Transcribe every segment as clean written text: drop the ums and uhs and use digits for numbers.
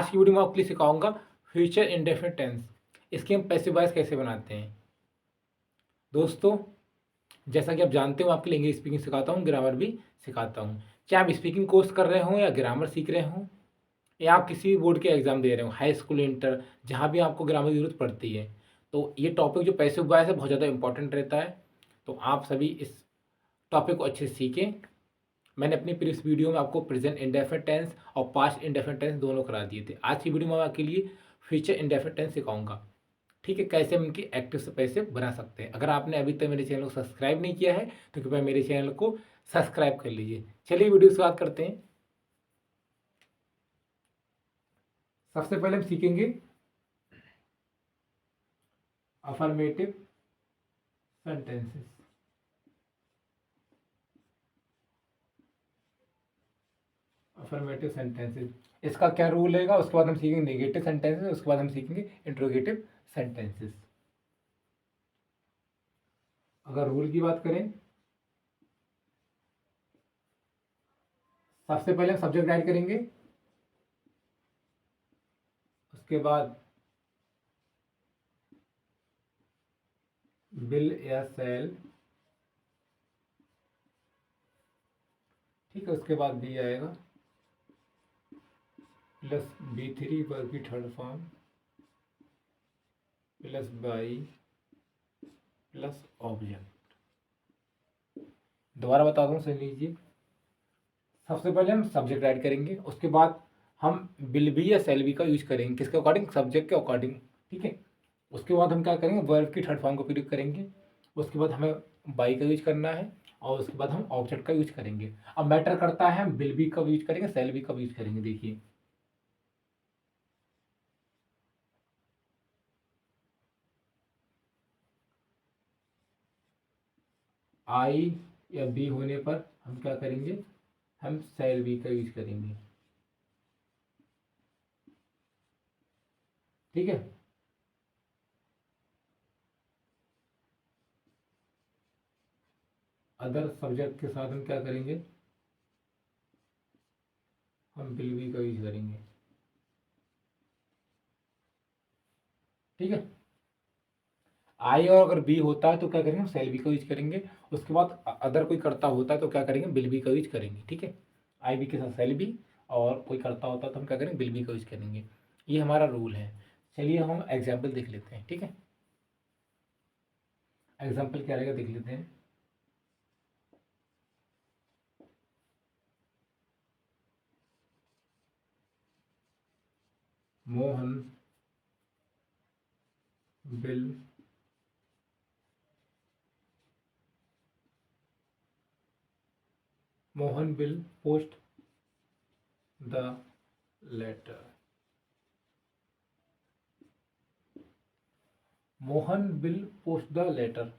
आज की वीडियो में आपके लिए सिखाऊंगा फ्यूचर इंडेफिनिट टेंस। इसके हम पैसिव वॉइस कैसे बनाते हैं। दोस्तों, जैसा कि आप जानते हो, आपके लिए इंग्लिश स्पीकिंग सिखाता हूँ, ग्रामर भी सिखाता हूँ। चाहे आप स्पीकिंग कोर्स कर रहे हो या ग्रामर सीख रहे हो या आप किसी भी बोर्ड के एग्जाम दे रहे हो, हाई स्कूल, इंटर, जहाँ भी आपको ग्रामर की जरूरत पड़ती है, तो ये टॉपिक जो पैसिव वॉइस है बहुत ज़्यादा इंपॉर्टेंट रहता है। तो आप सभी इस टॉपिक को अच्छे से सीखें। मैंने अपनी प्रीवियस वीडियो में आपको प्रेजेंट इंडेफिनिट टेंस और पास्ट इंडेफिनिट टेंस दोनों करा दिए थे। आज की वीडियो में मैं आपके लिए फ्यूचर इंडेफिनिट टेंस सिखाऊंगा। ठीक है, कैसे हम इनकी एक्टिव से पैसिव बना सकते हैं। अगर आपने अभी तक मेरे चैनल को सब्सक्राइब नहीं किया है तो कृपया मेरे चैनल को सब्सक्राइब कर लीजिए। चलिए वीडियो की शुरुआत करते हैं। सबसे पहले हम सीखेंगे अफर्मेटिव सेंटेंसेस। अफर्मेटिव सेंटेंसेस, इसका क्या रूल रहेगा, उसके बाद हम सीखेंगे नेगेटिव सेंटेंसेस, उसके बाद हम सीखेंगे इंट्रोगेटिव सेंटेंसेस। अगर रूल की बात करें, सबसे पहले हम सब्जेक्ट ऐड करेंगे, उसके बाद विल या सेल, ठीक है, उसके बाद बी आएगा प्लस B3 वर्ग की third form plus by plus object. दोबारा बता दूं, सुन लीजिए। सबसे पहले हम सब्जेक्ट ऐड करेंगे, उसके बाद हम विल बी या सेल बी का यूज करेंगे, किसके अकॉर्डिंग, सब्जेक्ट के अकॉर्डिंग। ठीक है, उसके बाद हम क्या करेंगे, वर्ब की थर्ड फॉर्म का प्रयोग करेंगे, उसके बाद हमें बाई का यूज करना है और उसके बाद हम ऑब्जेक्ट का यूज करेंगे। अब मैटर करता है हम विल बी का यूज करेंगे, सेल बी का यूज करेंगे। देखिए, आई या बी होने पर हम क्या करेंगे, हम सेल बी का यूज करेंगे। ठीक है, अदर सब्जेक्ट के साथ हम क्या करेंगे, हम विल बी का यूज करेंगे। ठीक है, आई और अगर बी होता है तो क्या करेंगे, हम सेल बी का यूज करेंगे। उसके बाद अदर कोई करता होता है तो क्या करेंगे, विल बी का यूज करेंगे। ठीक है, आई बी के साथ सेल बी, और कोई करता होता है तो हम क्या करेंगे, विल बी का यूज करेंगे। ये हमारा रूल है। चलिए हम एग्जाम्पल देख लेते हैं। ठीक है, एग्जाम्पल क्या रहेगा देख लेते हैं। Mohan will Mohan will post the letter. Mohan will post the letter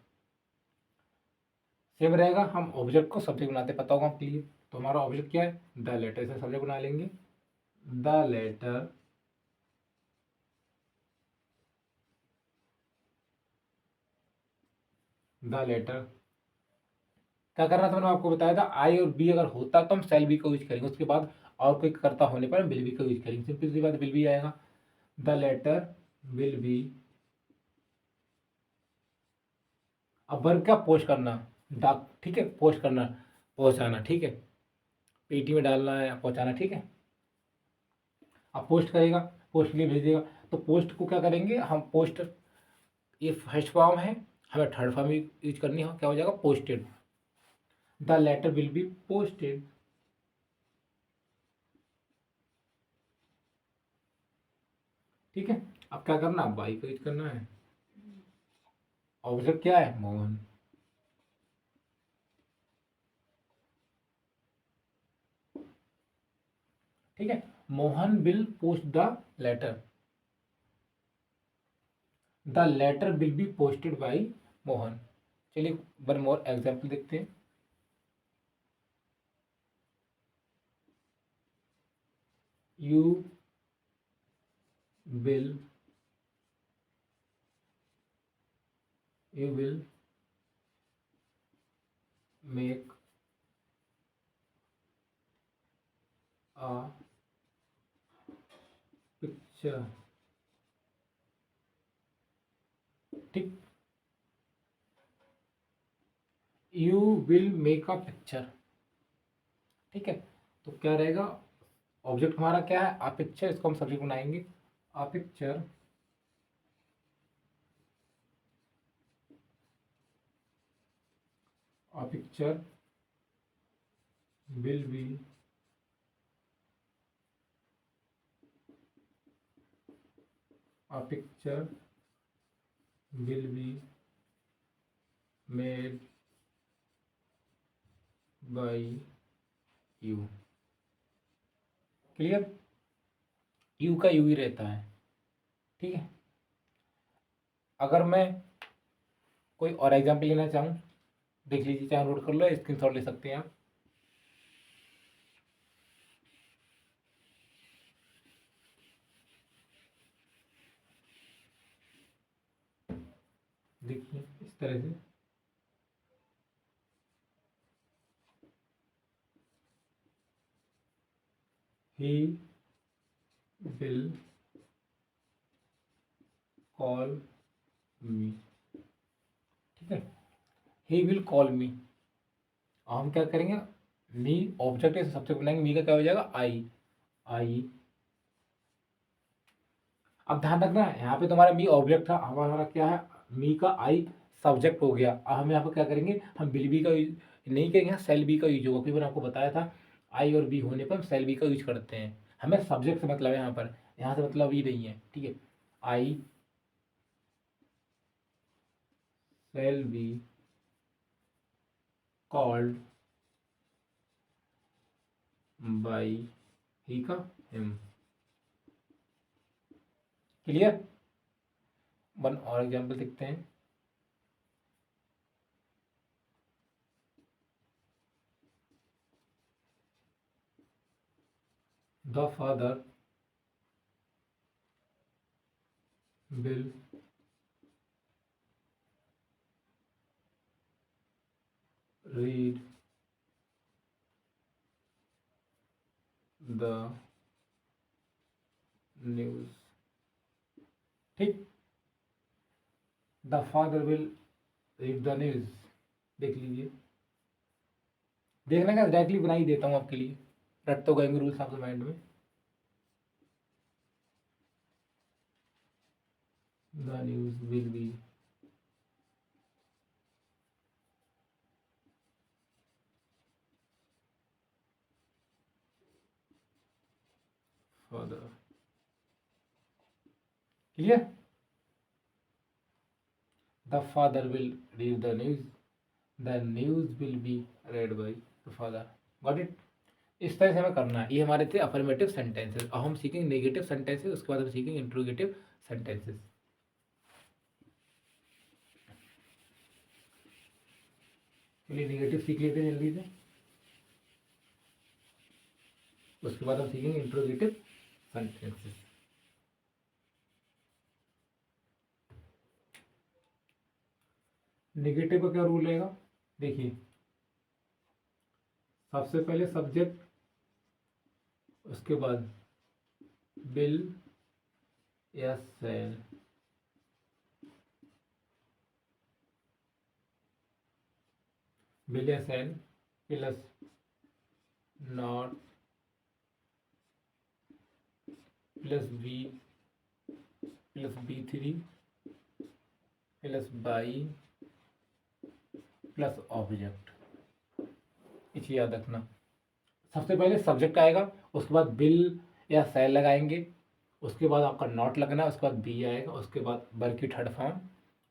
same रहेगा। हम ऑब्जेक्ट को सब्जेक्ट बनाते, पता होगा आपके लिए। तो हमारा ऑब्जेक्ट क्या है, द लेटर, इसे सब्जेक्ट बना लेंगे। द लेटर द लेटर क्या करना था, मैंने आपको बताया था। आई और बी अगर होता तो हम सेल बी का यूज करेंगे, उसके बाद और कोई करता होने पर हम विल बी का यूज करेंगे। सिंपल सी बात, विल बी आएगा। The letter will be. अब वर्क क्या, पोस्ट करना, डाक। ठीक है, पोस्ट करना, पहुंचाना। ठीक है, पेटी में डालना है, पहुंचाना। ठीक है, अब पोस्ट करेगा, पोस्ट के लिए भेजेगा। तो पोस्ट को क्या करेंगे हम, पोस्ट, ये फर्स्ट फॉर्म है, हमें थर्ड फॉर्म यूज करनी हो, क्या हो जाएगा, posted. The letter will be posted. ठीक है, अब क्या करना, बाई को यूज करना है। ऑब्जेक्ट क्या है, मोहन। ठीक है, Mohan will post the letter. The letter will be posted by Mohan. चलिए वन मोर एग्जाम्पल देखते हैं। You will you will make a picture, ठीक, you will make a picture, ठीक है। तो क्या रहेगा, ऑब्जेक्ट हमारा क्या है, आ पिक्चर, इसको हम सब्जेक्ट बनाएंगे, आ picture a picture will be a picture will be made by you, clear. You का यू ही रहता है, ठीक है। अगर मैं कोई और एग्जाम्पल लेना चाहूँ, देख लीजिए, चाहे नोट कर लो, स्क्रीनशॉट ले सकते हैं आप। देखिए इस तरह से, ही विल कॉल मी, ठीक है, ही विल कॉल मी। हम क्या करेंगे, मी ऑब्जेक्ट है, सब्जेक्ट बनाएंगे, मी का क्या हो जाएगा, आई, आई। अब ध्यान रखना, यहाँ पे तुम्हारा मी ऑब्जेक्ट था, हमारा क्या है, मी का आई सब्जेक्ट हो गया। अब हम यहाँ पर क्या करेंगे, हम विल बी का यूज नहीं करेंगे, यहाँ सेल बी का यूज होगा, क्योंकि मैंने आपको बताया था आई और बी होने पर हम सेल बी का यूज करते हैं। हमें सब्जेक्ट से मतलब है यहाँ पर, यहाँ से मतलब ये नहीं है, ठीक है। I shall be called by he का हिम, क्लियर। वन और एग्जाम्पल देखते हैं। The father will read the news, ठीक, the father will read the news. देख लीजिए, देखना क्या, डायरेक्टली बना ही देता हूँ आपके लिए, रट तो गएंगे रूल्स आपके माइंड में। The news will be father, clear. The father will read the news will be red by the father, got it. इस तरह से हमें करना है। ये हमारे थे अफर्मेटिव सेंटेंसेस। अब हम सीखेंगे नेगेटिव सेंटेंसेस, उसके बाद हम सीखेंगे इंट्रोगेटिव सेंटेंसेस। चलिए नेगेटिव सीख लेते हैं जल्दी से, उसके बाद हम सीखेंगे इंट्रोगेटिव सेंटेंसेस। नेगेटिव का क्या रूल रहेगा, देखिए, सबसे पहले सब्जेक्ट, उसके बाद बिल या सेल, बिल या shall plus not plus be three plus by plus object. इसे याद रखना, सबसे पहले सब्जेक्ट आएगा, उसके बाद बिल या सेल लगाएंगे, उसके बाद आपका नॉट लगना है, उसके बाद बी आएगा, उसके बाद वर्ब की थर्ड फॉर्म,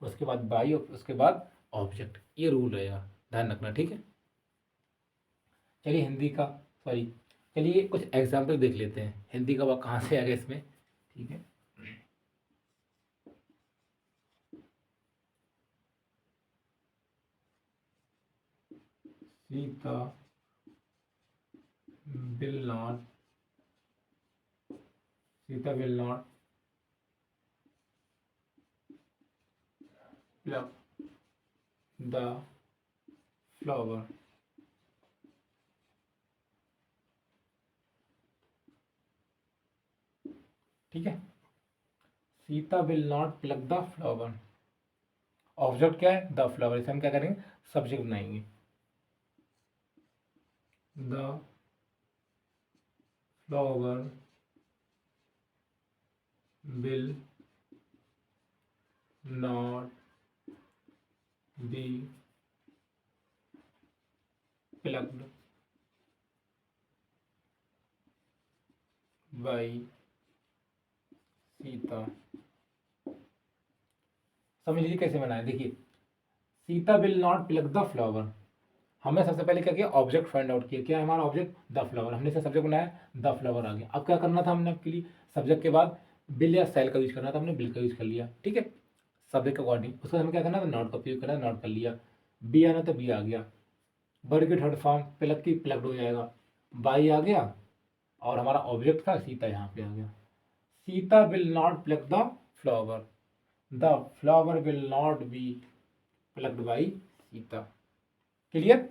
उसके बाद बाई और उसके बाद ऑब्जेक्ट। ये रूल रहेगा, ध्यान रखना, ठीक है। चलिए हिंदी का, सॉरी, चलिए कुछ एग्जाम्पल देख लेते हैं हिंदी का, वह कहाँ से आ गया इसमें, ठीक है। Sita will not, Sita will not pluck the flower, ठीक है। Sita will not plug the flower, object क्या है, द फ्लावर, इसे हम क्या करेंगे, सब्जेक्ट बनाएंगे। The flower will not B plucked by Sita. समझ लीजिए कैसे बनाए, देखिए Sita will not plug the flower, हमने सबसे पहले क्या किया, ऑब्जेक्ट फाइंड आउट किया, क्या है हमारा ऑब्जेक्ट, द फ्लावर, हमने इसे सब्जेक्ट बनाया, द फ्लावर आ गया। अब क्या करना था हमने आपके लिए, सब्जेक्ट के बाद बिल या सेल का यूज करना था, हमने बिल का यूज कर लिया, ठीक है, सब्जेक्ट के अकॉर्डिंग। उसका हमें क्या करना था, नॉट का यूज करना, नॉट कर लिया। बी आना तो बी आ गया, वर्ड की थर्ड फॉर्म प्लग की प्लग्ड हो जाएगा, बाई आ गया, और हमारा ऑब्जेक्ट था सीता यहाँ पे आ गया। Sita will not plug the flower, the flower will not be plugged by Sita. Clear.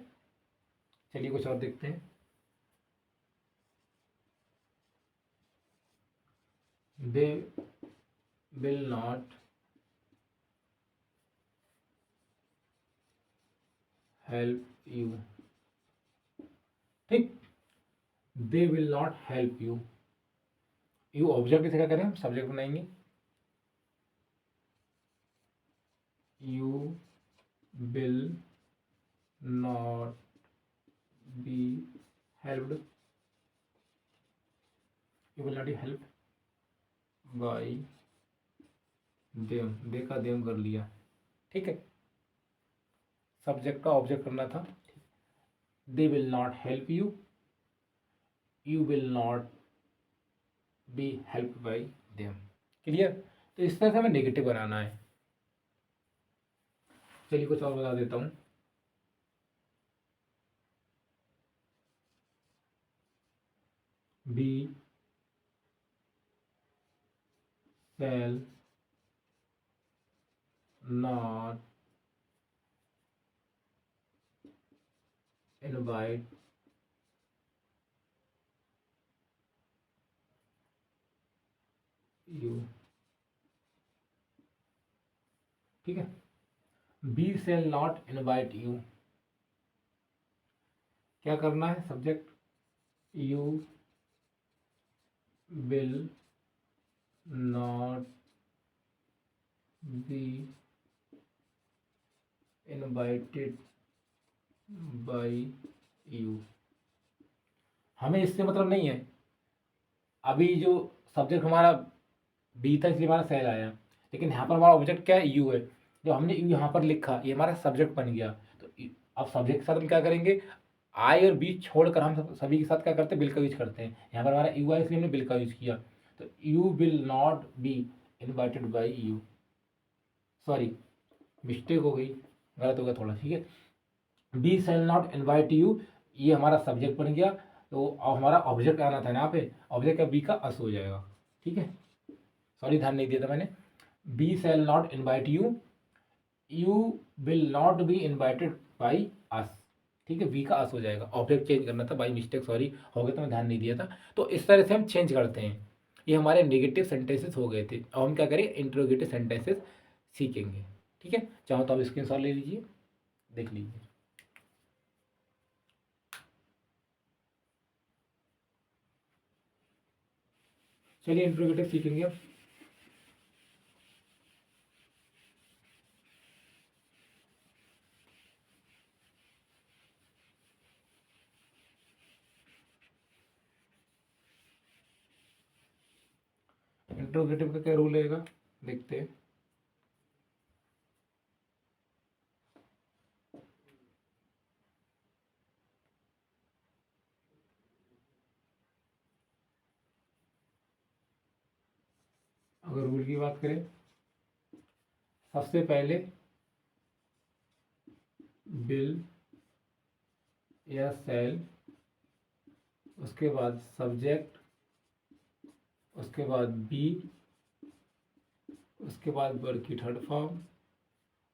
चलिए कुछ और देखते हैं। They will not help you, ठीक, they will not help you, you object से क्या करें, हम सब्जेक्ट बनाएंगे, you will not be helped, you will not be help by them, they का देम कर लिया, ठीक है, सब्जेक्ट का ऑब्जेक्ट करना था। दे will not help you, you will not be help by them. Clear. तो इस तरह से हमें नेगेटिव बनाना है। चलिए कुछ और बता देता हूँ। We shall not invite you, ठीक है। We shall not invite you, क्या करना है, subject, you will not be invited by you. हमें इससे मतलब नहीं है, अभी जो सब्जेक्ट हमारा बी था इसलिए हमारा सेल आया, लेकिन यहाँ पर हमारा ऑब्जेक्ट क्या है, यू है, जो हमने यू यहाँ पर लिखा ये हमारा सब्जेक्ट बन गया। तो अब सब्जेक्ट के साथ हम क्या करेंगे, आई और बी छोड़कर हम सभी के साथ क्या करते हैं, बिल का यूज करते हैं। यहाँ पर हमारा यू है इसलिए हमने बिल का यूज किया। तो you will not be invited by you, sorry mistake हो गई, गलत हो गया थोड़ा, ठीक है। We shall not invite you, ये हमारा सब्जेक्ट बन गया। तो हमारा ऑब्जेक्ट आना था यहाँ पे, ऑब्जेक्ट का बी का अस हो जाएगा, ठीक है, सॉरी ध्यान नहीं दिया था मैंने। We shall not invite you, you will not be invited by us, ठीक है, वी का अस हो जाएगा, ऑब्जेक्ट चेंज करना था, बाई मिस्टेक सॉरी हो गया, तो मैं ध्यान नहीं दिया था। तो इस तरह से हम चेंज करते हैं। ये हमारे नेगेटिव सेंटेंसेस हो गए थे। अब हम क्या करेंगे, इंट्रोगेटिव सेंटेंसेस सीखेंगे, ठीक है। चाहो तो आप स्क्रीन शॉट ले लीजिए, देख लीजिए। चलिए इंट्रोगेटिव सीखेंगे अब। इंट्रोगेटिव का क्या रूल रहेगा, देखते हैं। अगर रूल की बात करें, सबसे पहले बिल या सेल, उसके बाद सब्जेक्ट, उसके बाद बी, उसके बाद वर्ड की थर्ड फॉर्म,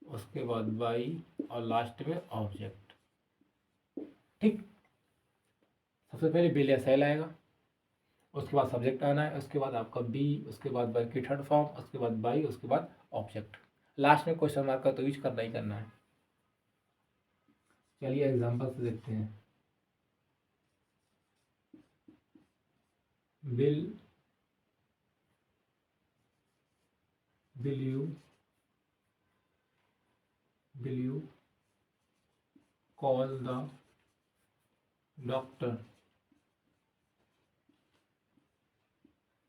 उसके बाद बाई, और लास्ट में ऑब्जेक्ट, ठीक। सबसे पहले बिल या सेल आएगा, उसके बाद सब्जेक्ट आना है, उसके बाद आपका बी, उसके बाद वर्ब की थर्ड फॉर्म, उसके बाद बाई, उसके बाद ऑब्जेक्ट, लास्ट में क्वेश्चन मार्क का तो यूज करना ही करना है। चलिए एग्जांपल से देखते हैं। Will you call the doctor.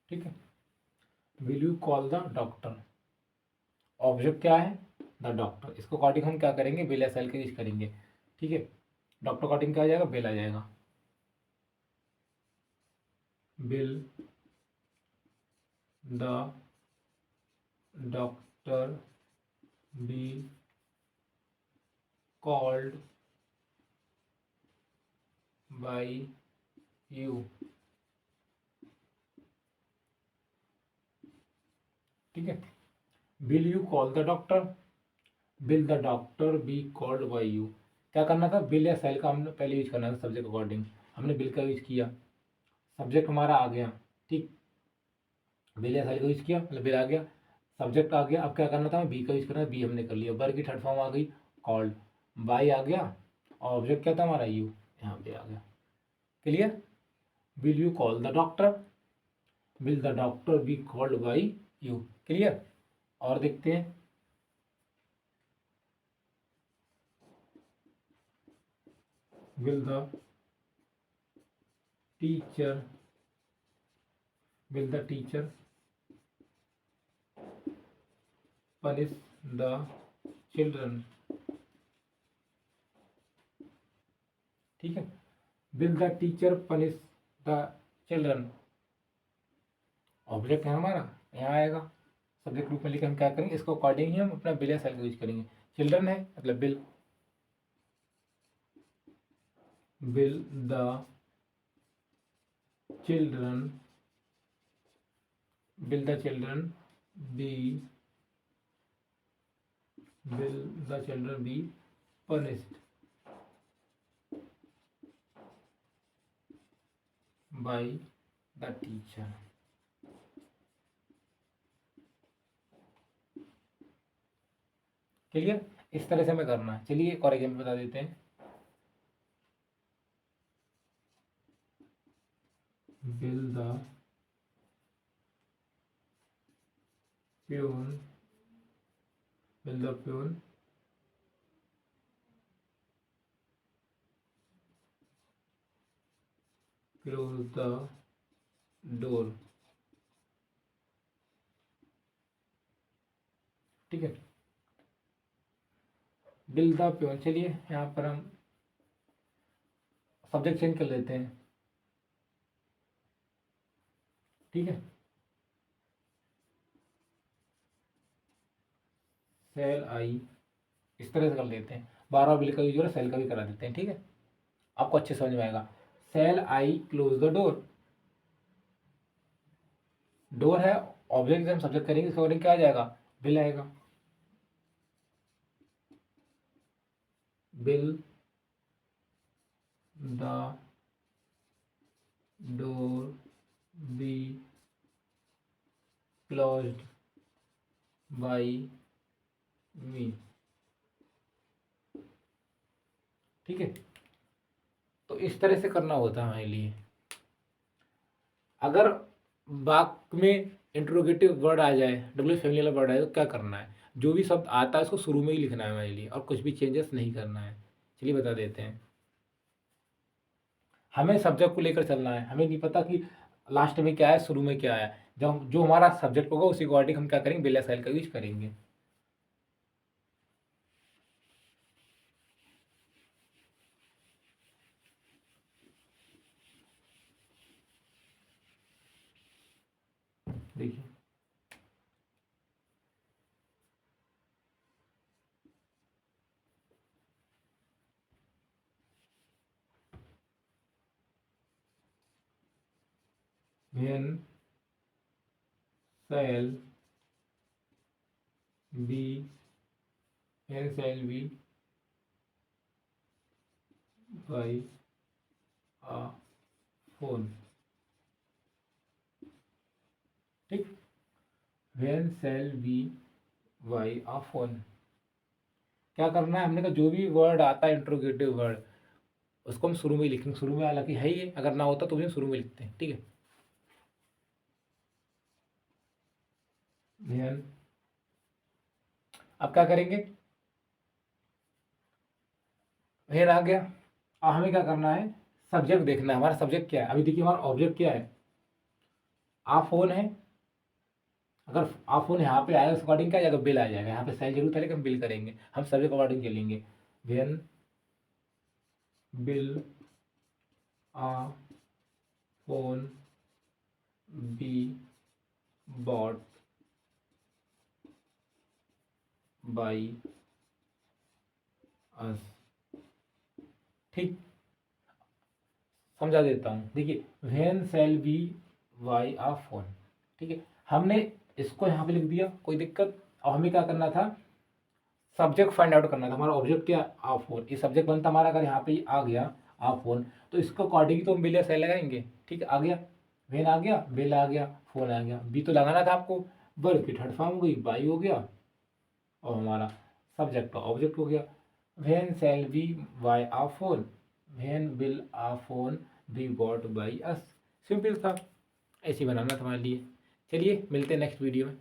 ठीक है, will you call the doctor, object क्या है, द डॉक्टर, इसको अकॉर्डिंग हम क्या करेंगे, विल या सेल के यूज करेंगे। ठीक है, डॉक्टर अकॉर्डिंग क्या आ जाएगा, विल आ जाएगा। Will the doctor be called by you. ठीक है, will you call the doctor, will the doctor be called by you. क्या करना था, बिल या सेल का हमने पहले यूज करना था सब्जेक्ट अकॉर्डिंग, हमने बिल का यूज किया, सब्जेक्ट हमारा आ गया। ठीक, बिल या सेल का यूज किया, मतलब बिल आ गया, सब्जेक्ट आ गया। अब क्या करना था, बी का यूज करना, बी हमने कर लिया, वर्ब की थर्ड फॉर्म आ गई कॉल्ड, बाई आ गया, और ऑब्जेक्ट क्या था हमारा, यू, यहाँ पे आ गया। Clear, will you call the doctor, will the doctor B called by you. Clear, और देखते हैं। Will the teacher punish the children। ठीक है, will the teacher punish the children, object है हमारा, यहाँ आएगा, सब्जेक्ट ग्रुप में लिखकर हम क्या करेंगे, इसको अकॉर्डिंग ही हम अपना बिल या सेल का यूज करेंगे। चिल्ड्रन है मतलब bill, will the children be punished by the teacher। Clear, इस तरह से हमें करना है। चलिए एक और एग्जाम्पल बता देते हैं। will the pune close the door। ठीक है, will the pune, चलिए यहाँ पर हम सब्जेक्ट चेंज कर लेते हैं। ठीक है, सेल आई, इस तरह से कर लेते हैं, बारह बिल का यूज हो रहा है, सेल का भी करा देते हैं। ठीक है, आपको अच्छे समझ में आएगा। Shall I close the door, door है, ऑब्जेक्ट हम सब्जेक्ट करेंगे, इसके अकॉर्डिंग क्या आ जाएगा, बिल आएगा। Will the door be closed by me. ठीक है, तो इस तरह से करना होता है हमारे लिए। अगर वाक्य में इंट्रोगेटिव वर्ड आ जाए, डब्ल्यू फैमिली वाला वर्ड आए, तो क्या करना है, जो भी शब्द आता है उसको शुरू में ही लिखना है हमारे लिए, और कुछ भी चेंजेस नहीं करना है। चलिए बता देते हैं। हमें सब्जेक्ट को लेकर चलना है, हमें नहीं पता कि लास्ट में क्या है, शुरू में क्या है, जब जो हमारा सब्जेक्ट होगा उसी अकॉर्डिंग हम क्या करेंगे, बिल या सेल का यूज करेंगे। देखिए, when shall be by a phone। ठीक। When shall B Y a phone, क्या करना है हमने कहा, जो भी वर्ड आता है इंट्रोगेटिव वर्ड उसको हम शुरू में ही लिखेंगे। शुरू में हालांकि है ही है, अगर ना होता तो भी हम शुरू में लिखते हैं। ठीक है, व्हेन, अब क्या करेंगे, व्हेन आ गया। अब हमें क्या करना है, सब्जेक्ट देखना है, हमारा सब्जेक्ट क्या है। अभी देखिए हमारा ऑब्जेक्ट क्या है, आ फोन है। अगर आ फोन यहाँ पे आएगा उस अकॉर्डिंग क्या आ जाएगा, बिल आ जाएगा। यहाँ पे सेल जरूर था लेकिन हम बिल करेंगे, हम सब्जेक्ट अकॉर्डिंग चलेंगे। When will a phone be bought by us. ठीक, समझा देता हूँ। देखिए when shall B Y a phone, ठीक है, हमने इसको यहाँ पे लिख दिया, कोई दिक्कत। अब हमें क्या करना था, सब्जेक्ट फाइंड आउट करना था। हमारा ऑब्जेक्ट क्या, आ फोन, ये सब्जेक्ट बनता हमारा। अगर यहाँ पे आ गया आ फोन, तो इसको अकॉर्डिंग तो हम बिल या सेल लगाएंगे। ठीक है, आ गया, व्हेन आ गया, बिल आ गया, फोन आ गया। बी तो लगाना था आपको, वर्ब की थर्ड फॉर्म हो गई, बाई हो गया, और हमारा सब्जेक्ट का ऑब्जेक्ट हो गया। When shall we buy a phone, when will a phone be bought by us. Simple था, ऐसे ही बनाना था हमारे लिए। चलिए मिलते हैं नेक्स्ट वीडियो में।